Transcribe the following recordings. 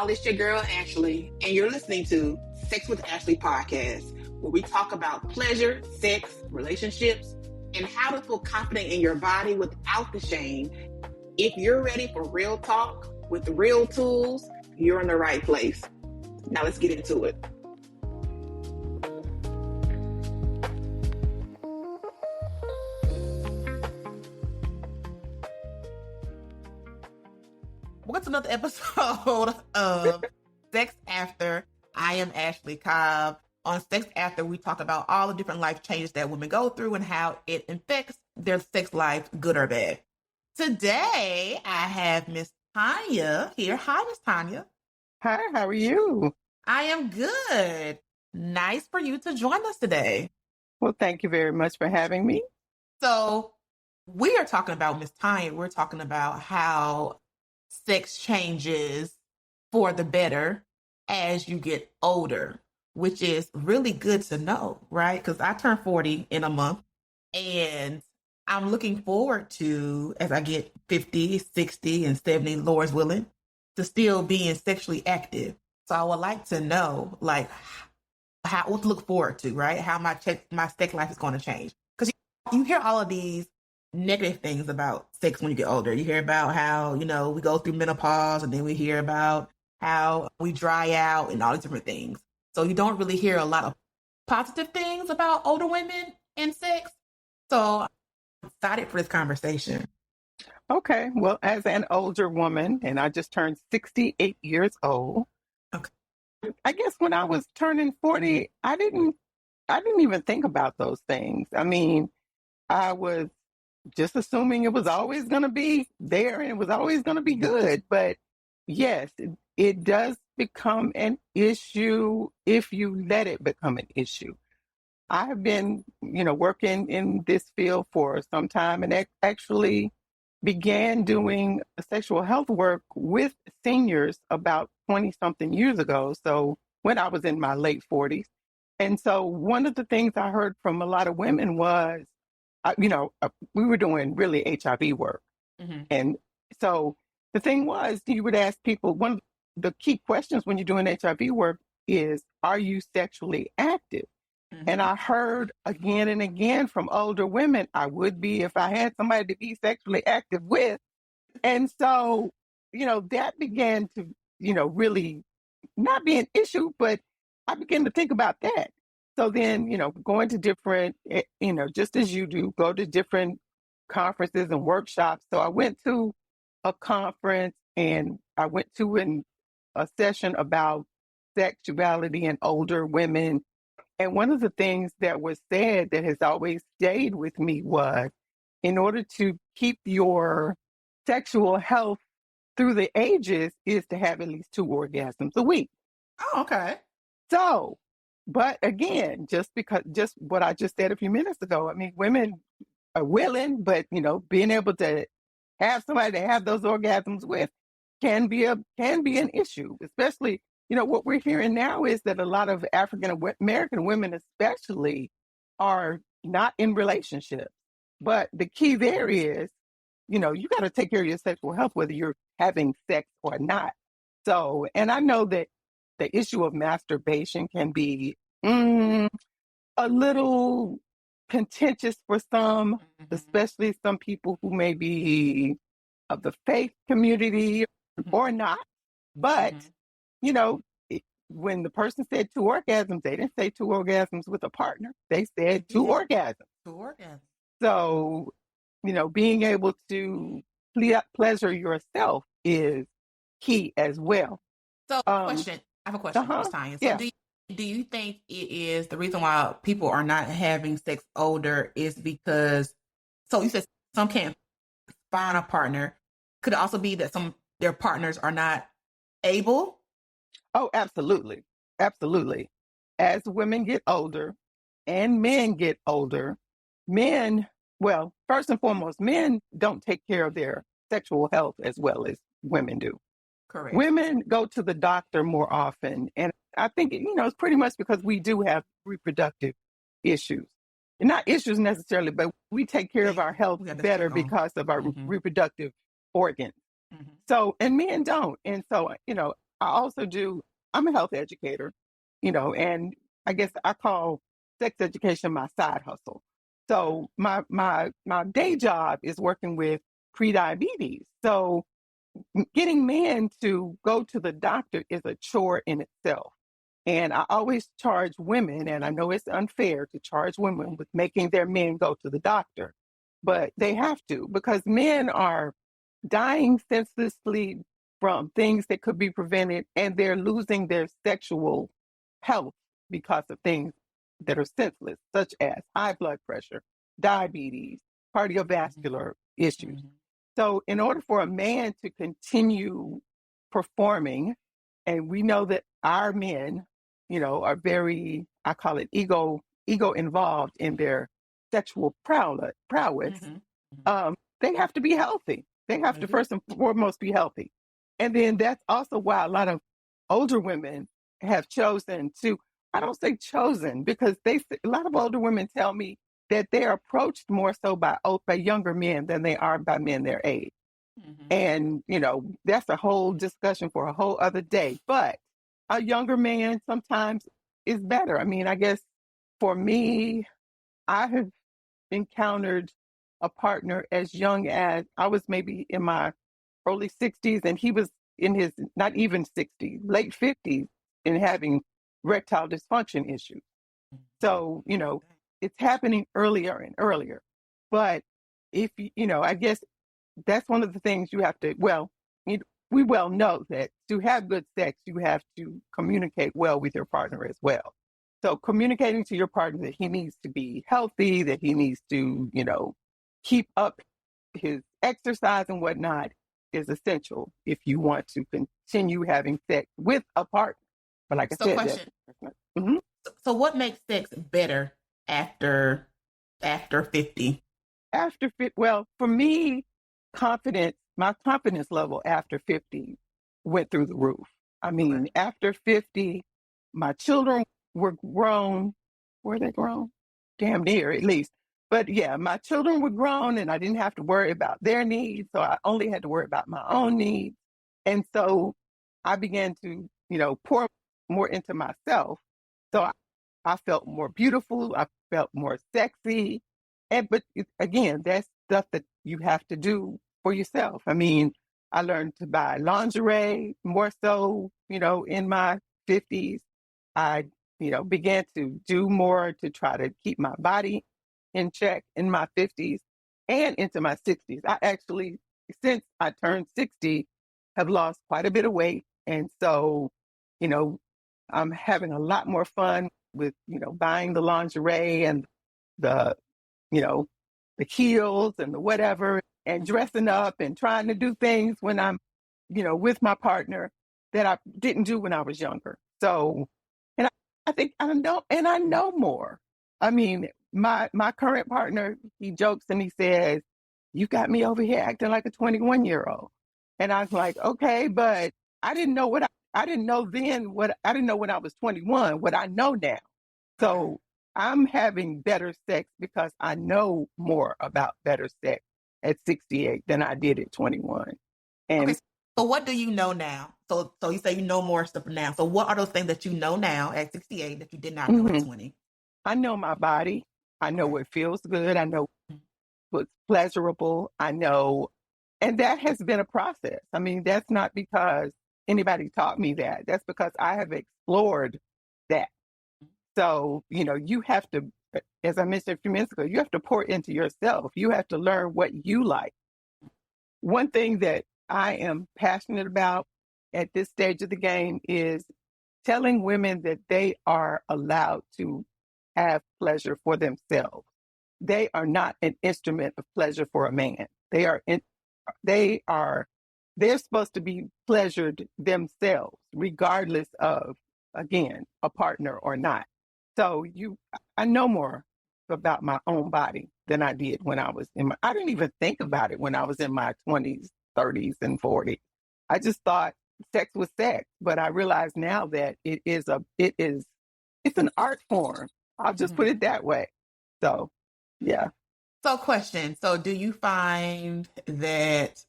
y'all, it's your girl Ashley, and you're listening to Sex with Ashley podcast, where we talk about pleasure, sex, relationships, and how to feel confident in your body without the shame. If you're ready for real talk with real tools, you're in the right place. Now let's get into it. What's another episode of Sex After? I am Ashley Cobb. On Sex After, we talk about all the different life changes that women go through and how it affects their sex life, good or bad. Today, I have Miss Tanya here. Hi, Miss Tanya. Hi, how are you? I am good. Nice for you to join us today. Well, thank you very much for having me. So, we are talking about, Miss Tanya, we're talking about how sex changes for the better as you get older, which is really good to know, right? Because I turn 40 in a month, and I'm looking forward to, as I get 50, 60, and 70, Lord's willing, to still being sexually active. So I would like to know, like, what to look forward to, right? How my sex life is going to change. Because you hear all of these negative things about sex when you get older. You hear about how, we go through menopause, and then we hear about how we dry out and all these different things. So you don't really hear a lot of positive things about older women and sex. So I'm excited for this conversation. Okay. Well, as an older woman, and I just turned 68 years old. Okay. I guess when I was turning 40, I didn't even think about those things. I mean, I was just assuming it was always going to be there and it was always going to be good. But yes, it does become an issue if you let it become an issue. I have been, working in this field for some time, and actually began doing sexual health work with seniors about 20-something years ago. So when I was in my late 40s. And so one of the things I heard from a lot of women was, we were doing really HIV work. Mm-hmm. And so the thing was, you would ask people, one of the key questions when you're doing HIV work is, are you sexually active? Mm-hmm. And I heard again and again from older women, I would be if I had somebody to be sexually active with. And so, that began to, really not be an issue, but I began to think about that. So then, going to different, just as you do, go to different conferences and workshops. So I went to a conference, and I went to a session about sexuality and older women. And one of the things that was said that has always stayed with me was, in order to keep your sexual health through the ages is to have at least 2 orgasms a week. Oh, okay. So, but again, just what I just said a few minutes ago, I mean, women are willing, but, being able to have somebody to have those orgasms with can be an issue, especially, what we're hearing now is that a lot of African American women especially are not in relationships. But the key there is, you got to take care of your sexual health, whether you're having sex or not. So, and I know that the issue of masturbation can be a little contentious for some, mm-hmm. especially some people who may be of the faith community or not. But, when the person said 2 orgasms, they didn't say 2 orgasms with a partner. They said 2 orgasms. 2 orgasms. So, being able to pleasure yourself is key as well. So, question. I have a question for Tanya. So, yeah. Do you think it is the reason why people are not having sex older is because, so you said some can't find a partner. Could it also be that their partners are not able? Oh, absolutely. Absolutely. As women get older and men get older, first and foremost, men don't take care of their sexual health as well as women do. Correct. Women go to the doctor more often. And I think, it's pretty much because we do have reproductive issues. Not issues necessarily, but we take care of our health better because of our reproductive organs. Mm-hmm. So, and men don't. And so, also I'm a health educator, and I guess I call sex education my side hustle. So my day job is working with prediabetes. So getting men to go to the doctor is a chore in itself. And I always charge women, and I know it's unfair to charge women with making their men go to the doctor, but they have to, because men are dying senselessly from things that could be prevented, and they're losing their sexual health because of things that are senseless, such as high blood pressure, diabetes, cardiovascular issues. So, in order for a man to continue performing, and we know that our men, are very, I call it ego involved in their sexual prowess. They have to be healthy. They have to first and foremost be healthy. And then that's also why a lot of older women have chosen to, I don't say chosen, because a lot of older women tell me that they're approached more so by younger men than they are by men their age. And, that's a whole discussion for a whole other day. But a younger man sometimes is better. I mean, I guess for me, I have encountered a partner as young as I was maybe in my early 60s, and he was in his not even 60s, late 50s, and having erectile dysfunction issues. So, it's happening earlier and earlier. But I guess that's one of the things you have to, we well know that to have good sex, you have to communicate well with your partner as well. So communicating to your partner that he needs to be healthy, that he needs to, keep up his exercise and whatnot is essential if you want to continue having sex with a partner. But like I said, question. So what makes sex better after 50? Well, for me, my confidence level after 50 went through the roof. I mean, after 50, my children were grown. Were they grown? Damn near, at least. But yeah, my children were grown, and I didn't have to worry about their needs. So I only had to worry about my own needs. And so I began to, pour more into myself. So I felt more beautiful. I felt more sexy. But again, that's stuff that you have to do for yourself. I mean, I learned to buy lingerie more so, in my 50s. I, began to do more to try to keep my body in check in my 50s and into my 60s. I actually, since I turned 60, have lost quite a bit of weight. And so, I'm having a lot more fun with, buying the lingerie and the, the heels and the whatever, and dressing up and trying to do things when I'm, with my partner that I didn't do when I was younger. So, and I think I know more. I mean, my current partner, he jokes and he says, "You got me over here acting like a 21-year-old." And I was like, okay, but I didn't know I didn't know then what I didn't know when I was 21, what I know now. So I'm having better sex because I know more about better sex at 68 than I did at 21. And okay, so what do you know now? So you say you know more stuff now. So what are those things that you know now at 68 that you did not know at 20? I know my body. I know what feels good. I know what's pleasurable. I know, and that has been a process. I mean, that's not because anybody taught me that. That's because I have explored that. So, you have to, as I mentioned a few minutes ago, you have to pour into yourself. You have to learn what you like. One thing that I am passionate about at this stage of the game is telling women that they are allowed to have pleasure for themselves. They are not an instrument of pleasure for a man. They're supposed to be pleasured themselves, regardless of, again, a partner or not. So I know more about my own body than I did when I was I didn't even think about it when I was in my 20s, 30s, and 40s. I just thought sex was sex, but I realize now that it's an art form. I'll just put it that way. So, yeah. So question. So do you find that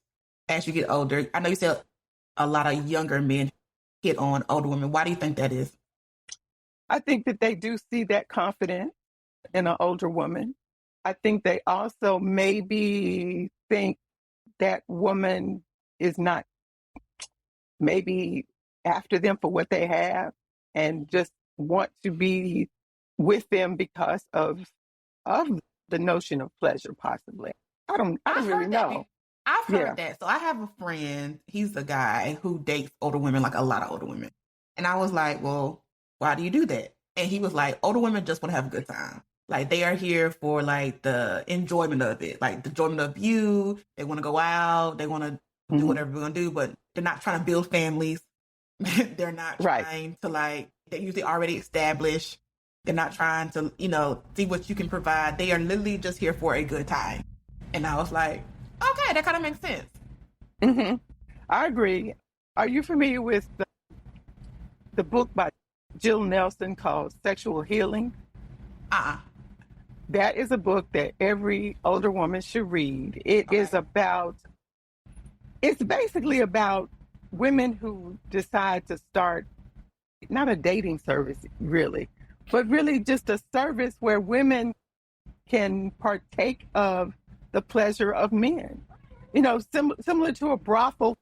as you get older, I know you said a lot of younger men hit on older women. Why do you think that is? I think that they do see that confidence in an older woman. I think they also maybe think that woman is not maybe after them for what they have and just want to be with them because of the notion of pleasure, possibly. I don't really know. I've heard that. So I have a friend, he's a guy who dates older women, like a lot of older women. And I was like, well, why do you do that? And he was like, older women just want to have a good time. Like they are here for like the enjoyment of it, like the enjoyment of you. They want to go out. They want to do whatever we're going to do, but they're not trying to build families. They're not trying to like, they're usually already established. They're not trying to, see what you can provide. They are literally just here for a good time. And I was like, okay, that kind of makes sense. Mm-hmm. I agree. Are you familiar with the book by Jill Nelson called Sexual Healing? That is a book that every older woman should read. It's basically about women who decide to start, not a dating service really, but really just a service where women can partake of the pleasure of men. Similar to a brothel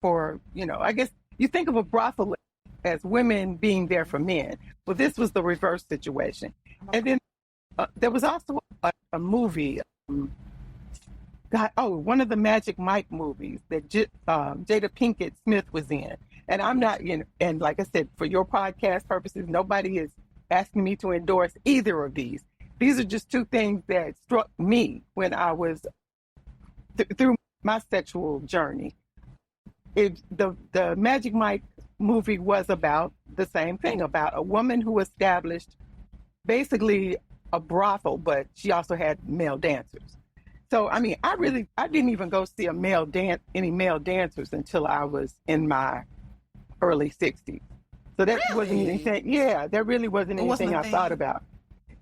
for, I guess you think of a brothel as women being there for men. Well, this was the reverse situation. And then there was also a movie, one of the Magic Mike movies that Jada Pinkett Smith was in. And I'm not, and like I said, for your podcast purposes, nobody is asking me to endorse either of these. These are just two things that struck me when I was through my sexual journey. The Magic Mike movie was about the same thing, about a woman who established basically a brothel, but she also had male dancers. So, I mean, I didn't even go see any male dancers until I was in my early 60s. So that wasn't anything. Yeah, that really wasn't anything I thought about.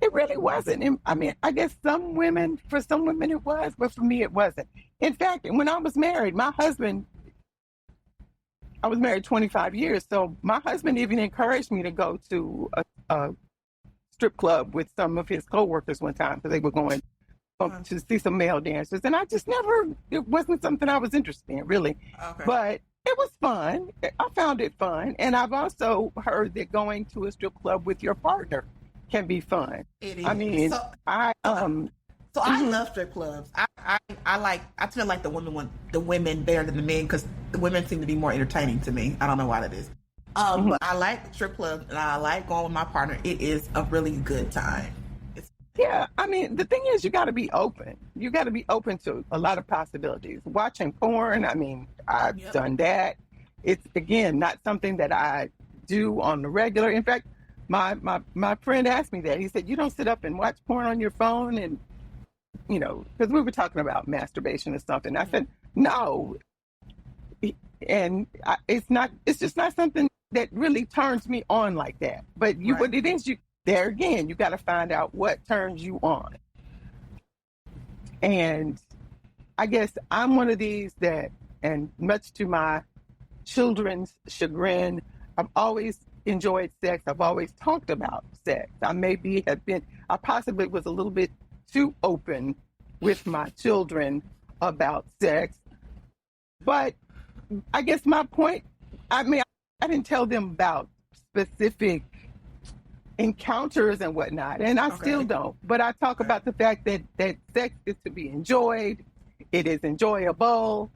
It really wasn't. I mean, I guess for some women it was, but for me it wasn't. In fact, when I was married, I was married 25 years, so my husband even encouraged me to go to a strip club with some of his coworkers one time because they were going to see some male dancers, and it wasn't something I was interested in, really. Okay. But it was fun. I found it fun, and I've also heard that going to a strip club with your partner can be fun. It is. I mean, I love strip clubs. I tend to like the women better than the men because the women seem to be more entertaining to me. I don't know why that is. But I like strip clubs and I like going with my partner. It is a really good time. Yeah, I mean, the thing is, you got to be open. You got to be open to a lot of possibilities. Watching porn, I mean, I've done that. It's, again, not something that I do on the regular. In fact, my friend asked me that. He said, you don't sit up and watch porn on your phone? And, because we were talking about masturbation or something. I said, no. And it's just not something that really turns me on like that. But what it is, there again, you got to find out what turns you on. And I guess I'm one of these that, and much to my children's chagrin, I've always enjoyed sex. I've always talked about sex. I possibly was a little bit too open with my children about sex. But I guess my point, I didn't tell them about specific encounters and whatnot, and I still don't. But I talk about the fact that sex is to be enjoyed. It is enjoyable.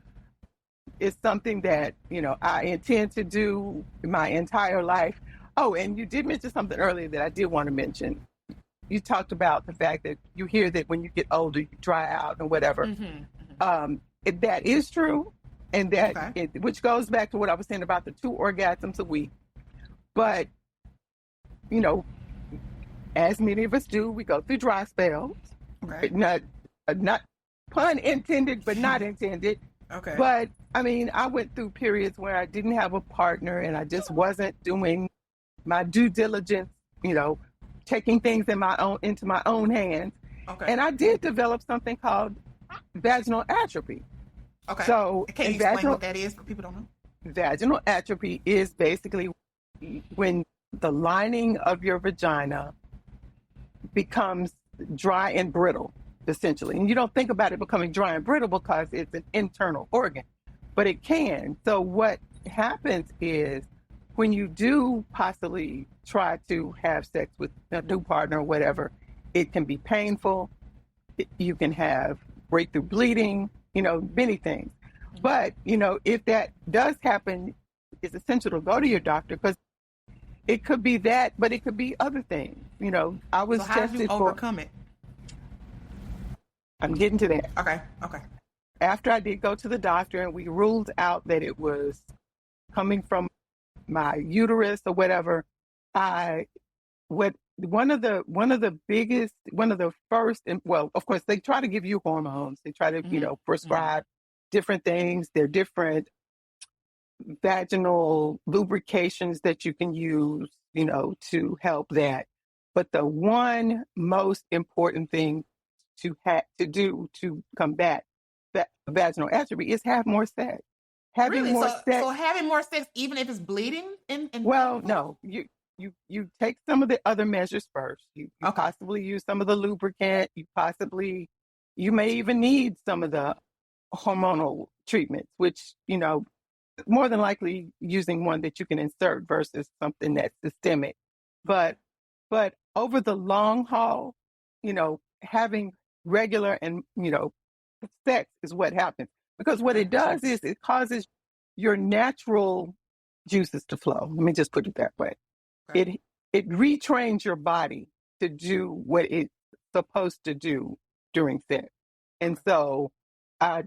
It's something that, I intend to do my entire life. Oh, and you did mention something earlier that I did want to mention. You talked about the fact that you hear that when you get older, you dry out and whatever. That is true. And which goes back to what I was saying about the 2 orgasms a week. But, as many of us do, we go through dry spells. Right. Not pun intended, but not intended. Okay. But, I went through periods where I didn't have a partner and I just wasn't doing my due diligence, taking things into my own hands. Okay. And I did develop something called vaginal atrophy. Okay. So, can you explain what that is for people who don't know? Vaginal atrophy is basically when the lining of your vagina becomes dry and brittle, essentially. And you don't think about it becoming dry and brittle because it's an internal organ, but it can. So what happens is when you do possibly try to have sex with a new partner or whatever, it can be painful. You can have breakthrough bleeding, many things. But, if that does happen, it's essential to go to your doctor because it could be that, but it could be other things. I was So how did you tested overcome it? I'm getting to that. Okay. After I did go to the doctor and we ruled out that it was coming from my uterus or whatever, one of the first, and well, of course, they try to give you hormones. They try to, prescribe different things. They're different vaginal lubrications that you can use, to help that. But the one most important thing to do to combat vaginal atrophy is have more sex. Having really? more sex. So having more sex, even if it's bleeding, and well, no, you take some of the other measures first. You possibly use some of the lubricant. You may even need some of the hormonal treatments, which more than likely using one that you can insert versus something that's systemic. But over the long haul, having regular and sex is what happens, because what it does is it causes your natural juices to flow. Let me just put it that way. Okay. It retrains your body to do what it's supposed to do during sex. And so that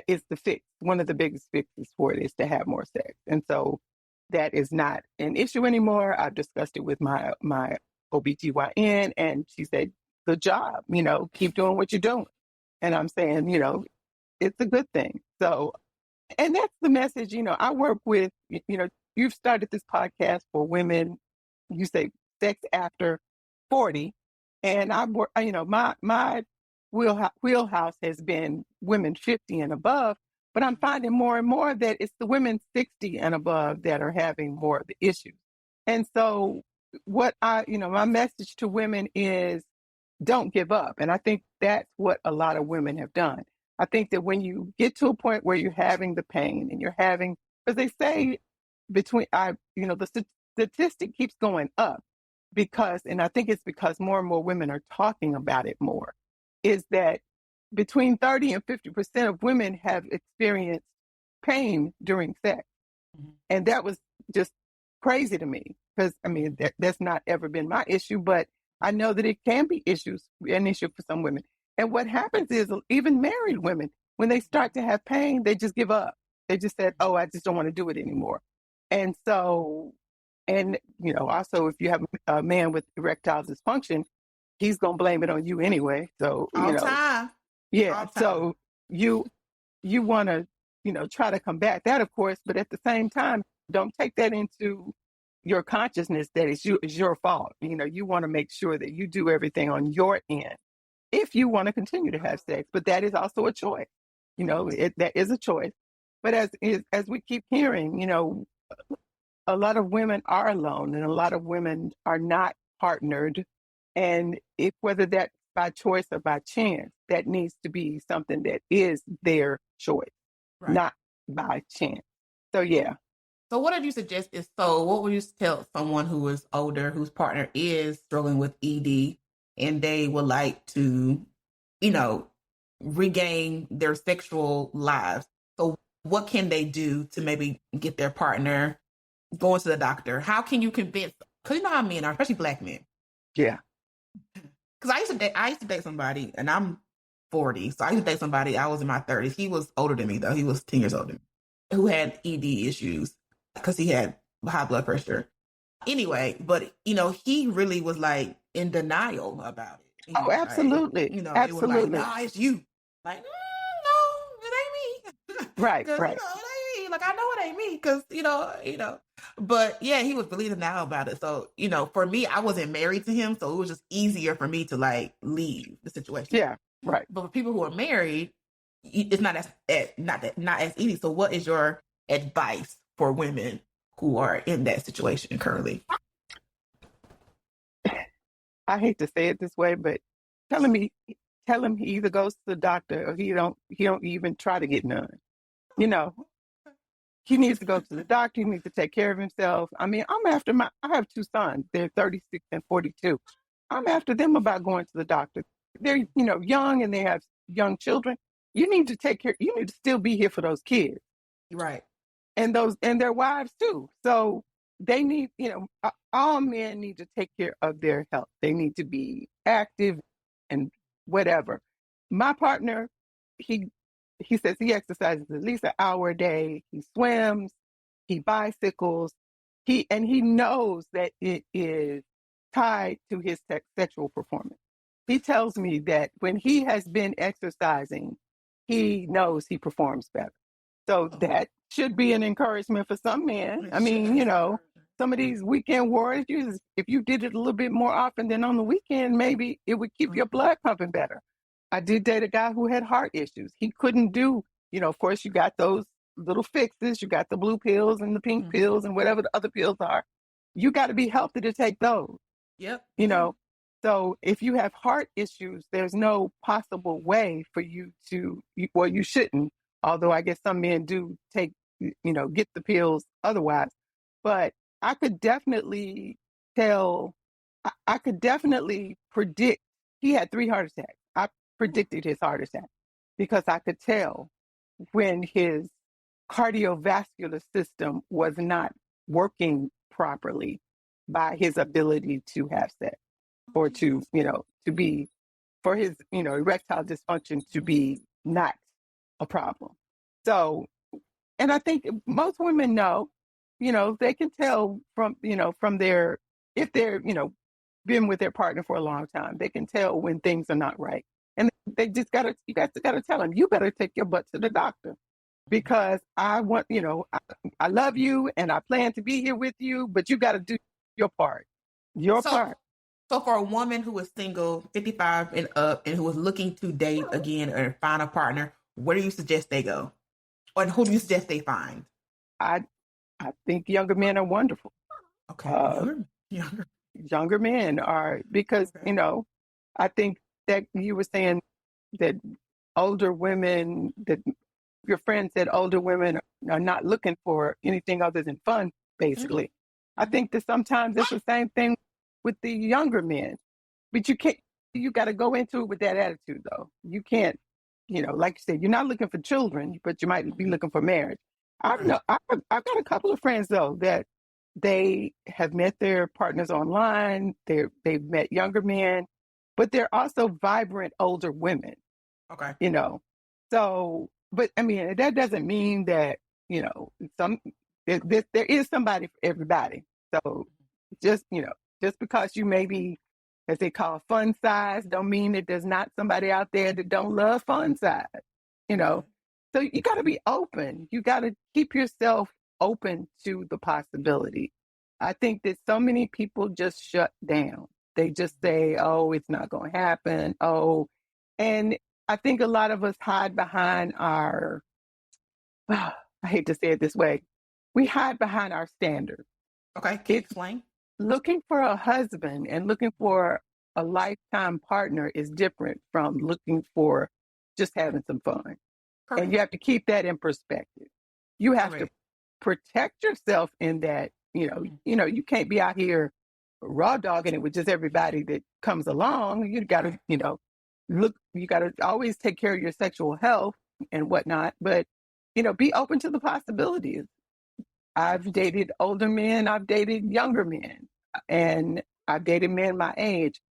is the fix. One of the biggest fixes for it is to have more sex. And so that is not an issue anymore. I've discussed it with my OBGYN, and she said, good job, keep doing what you're doing. And I'm saying, it's a good thing. So, and that's the message, I work with, you've started this podcast for women, you say sex after 40. And I work, my wheelhouse has been women 50 and above, but I'm finding more and more that it's the women 60 and above that are having more of the issues. And so what my message to women is, don't give up. And I think that's what a lot of women have done. I think that when you get to a point where you're having the pain and you're having, because they say the statistic keeps going up and I think it's because more and more women are talking about it more, is that between 30 and 50% of women have experienced pain during sex. Mm-hmm. And that was just crazy to me because, that's not ever been my issue, but I know that it can be an issue for some women. And what happens is even married women, when they start to have pain, they just give up. They just said, oh, I just don't want to do it anymore. And so, also if you have a man with erectile dysfunction, he's going to blame it on you anyway. So, all time. Yeah. All time. So you want to, try to combat that, of course, but at the same time, don't take that into your consciousness that it's your fault. You want to make sure that you do everything on your end if you want to continue to have sex. But that is also a choice. That is a choice. But as we keep hearing, a lot of women are alone and a lot of women are not partnered. And whether that's by choice or by chance, that needs to be something that is their choice, right, not by chance. So, yeah. So what did you suggest what would you tell someone who is older, whose partner is struggling with ED, and they would like to, regain their sexual lives? So what can they do to maybe get their partner going to the doctor? How can you convince, because you know how men are, especially Black men. Yeah. Because I used to date somebody, and I'm 40, so I used to date somebody, I was in my 30s. He was older than me, though. He was 10 years older than me, who had ED issues because he had high blood pressure. Anyway, but, he really was like in denial about it. Oh, absolutely. Like, absolutely. It was like, nah, it's you. Like, no, it ain't me. Right. It ain't me. Like, I know it ain't me because, but yeah, he was really in denial about it. So, for me, I wasn't married to him. So it was just easier for me to like leave the situation. Yeah. Right. But for people who are married, it's not as easy. So what is your advice for women who are in that situation currently? I hate to say it this way, but tell him he either goes to the doctor or he don't even try to get none. You know, he needs to go to the doctor. He needs to take care of himself. I mean, I have two sons. They're 36 and 42. I'm after them about going to the doctor. They're, young and they have young children. You need to take care. You need to still be here for those kids. Right. And their wives too. So they need, all men need to take care of their health. They need to be active and whatever. My partner, he says he exercises at least an hour a day. He swims, he bicycles, he knows that it is tied to his sexual performance. He tells me that when he has been exercising, he knows he performs better. So that should be an encouragement for some men. I mean, some of these weekend warriors, if you did it a little bit more often than on the weekend, maybe it would keep your blood pumping better. I did date a guy who had heart issues. He couldn't do, of course, you got those little fixes. You got the blue pills and the pink pills and whatever the other pills are. You got to be healthy to take those. Yep. So if you have heart issues, there's no possible way for you to, you shouldn't. Although I guess some men do take, get the pills otherwise. But I could definitely I could definitely predict. He had 3 heart attacks. I predicted his heart attack because I could tell when his cardiovascular system was not working properly by his ability to have sex or to be, for his, erectile dysfunction to be not a problem. So, and I think most women know, they can tell from their, if they're, been with their partner for a long time, they can tell when things are not right. And they just you guys gotta tell them, you better take your butt to the doctor because I want, I love you and I plan to be here with you, but you got to do your part. So for a woman who is single, 55 and up, and who is looking to date again or find a partner, where do you suggest they go? Or who do you suggest they find? I think younger men are wonderful. Okay. Younger men are, because, I think that you were saying that older women, that your friend said older women are not looking for anything other than fun, basically. Mm-hmm. I think that sometimes it's the same thing with the younger men, but you got to go into it with that attitude though. You can't, like you said, you're not looking for children, but you might be looking for marriage. I've got a couple of friends though that they have met their partners online. They've met younger men, but they're also vibrant older women. Okay. So, but I mean, that doesn't mean that, there is somebody for everybody. So just because you may be, as they call, fun size, don't mean that there's not somebody out there that don't love fun size, So you got to be open. You got to keep yourself open to the possibility. I think that so many people just shut down. They just say, oh, it's not going to happen. Oh, and I think a lot of us hide behind our, I hate to say it this way, we hide behind our standards. Okay, can you explain? Looking for a husband and looking for a lifetime partner is different from looking for just having some fun. Correct. And you have to keep that in perspective. You have to protect yourself in that, you can't be out here raw dogging it with just everybody that comes along. You got to, you got to always take care of your sexual health and whatnot, but, be open to the possibilities. I've dated older men, I've dated younger men, and I've dated men my age.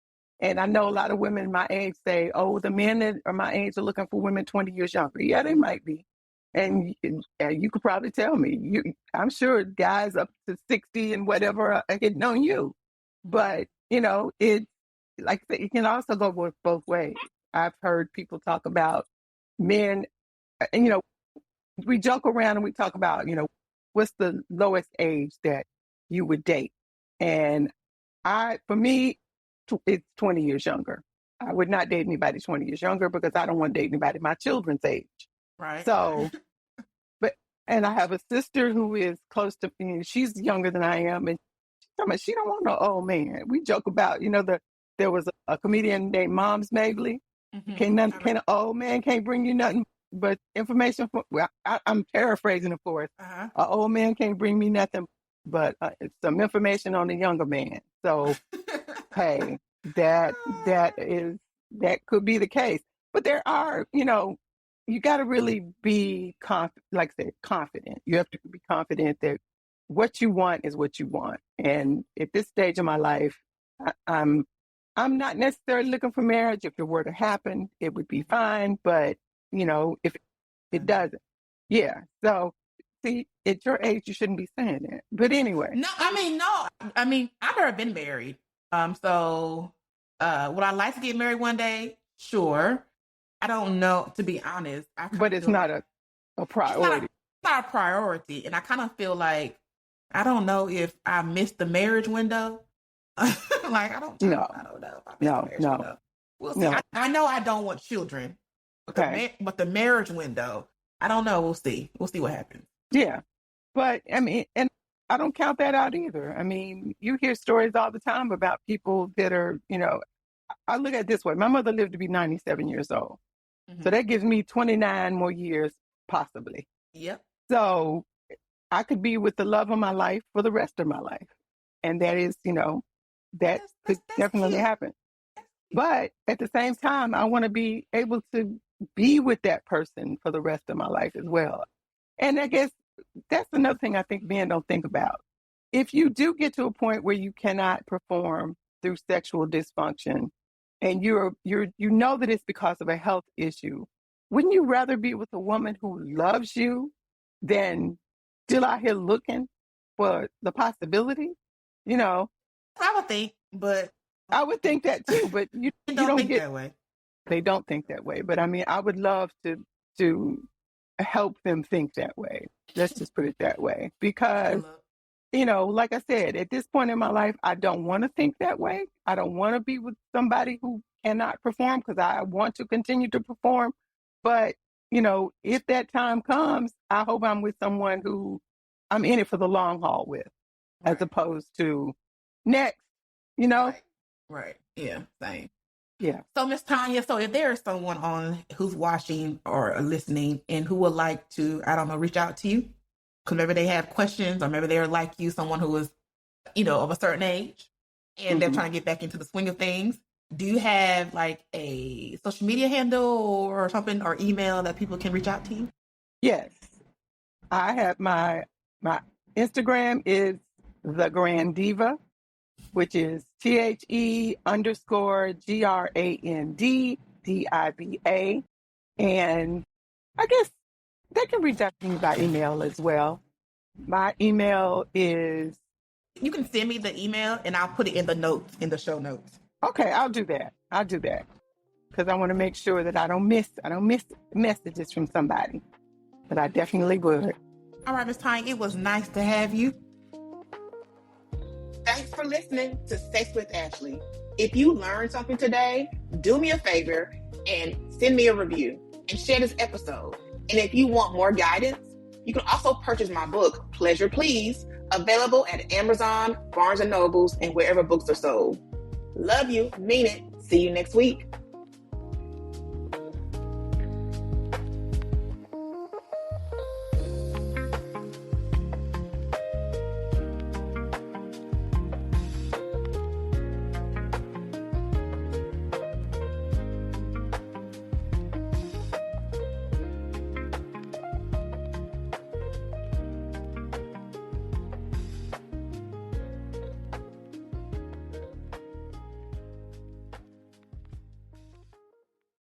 And I know a lot of women my age say, oh, the men that are my age are looking for women 20 years younger. Yeah, they might be. And you could probably tell me. I'm sure guys up to 60 and whatever are getting on you. But, it's like it can also go both ways. I've heard people talk about men, and, we joke around and we talk about, what's the lowest age that you would date? And for me, it's 20 years younger. I would not date anybody 20 years younger because I don't want to date anybody my children's age. Right. So, and I have a sister who is close to me. She's younger than I am, and she don't want no old man. We joke about, there was a comedian named Moms Mabley. Can an old man can't bring you nothing but information? I'm paraphrasing, of course. An old man can't bring me nothing but some information on a younger man. So, hey, that could be the case. But there are, you got to really be confident. You have to be confident that what you want is what you want. And at this stage of my life, I'm not necessarily looking for marriage. If it were to happen, it would be fine. But, if it doesn't, yeah. So, see, at your age, you shouldn't be saying that. But anyway. No. I've never been married. So would I like to get married one day? Sure. I don't know, to be honest. But it's not a priority. It's not a priority. And I kind of feel like, I don't know if I missed the marriage window. Like, I don't know if I missed the marriage window. We'll see. No. I know I don't want children. But the marriage window, I don't know. We'll see. We'll see what happens. Yeah. But, and I don't count that out either. You hear stories all the time about people that are, I look at it this way. My mother lived to be 97 years old. Mm-hmm. So that gives me 29 more years, possibly. Yep. So I could be with the love of my life for the rest of my life. And that is, that could definitely happen. But at the same time, I want to be able to be with that person for the rest of my life as well. And I guess that's another thing I think men don't think about. If you do get to a point where you cannot perform through sexual dysfunction, and you know that it's because of a health issue, wouldn't you rather be with a woman who loves you than still out here looking for the possibility? I would think, but I would think that too. But you don't think that way. They don't think that way. But I would love to help them think that way. Let's just put it that way. Because, like I said, at this point in my life, I don't want to think that way. I don't want to be with somebody who cannot perform because I want to continue to perform. But, if that time comes, I hope I'm with someone who I'm in it for the long haul with, as opposed to next, Right. Yeah. Same. Yeah. So, Miss Tanya, so if there is someone on who's watching or listening and who would like to, I don't know, reach out to you, because maybe they have questions or maybe they're like you, someone who is, of a certain age and they're trying to get back into the swing of things. Do you have like a social media handle or something or email that people can reach out to you? Yes. I have my Instagram is The Grand Diva, which is THE_GRANDDIVA. And I guess they can reach out to me by email as well. My email is... You can send me the email and I'll put it in the notes, in the show notes. Okay, I'll do that. Because I want to make sure that I don't miss messages from somebody. But I definitely would. All right, Ms. Tanya, it was nice to have you. Thanks for listening to Sex with Ashley. If you learned something today, do me a favor and send me a review and share this episode. And if you want more guidance, you can also purchase my book, Pleasure Please, available at Amazon, Barnes & Nobles, and wherever books are sold. Love you, mean it. See you next week.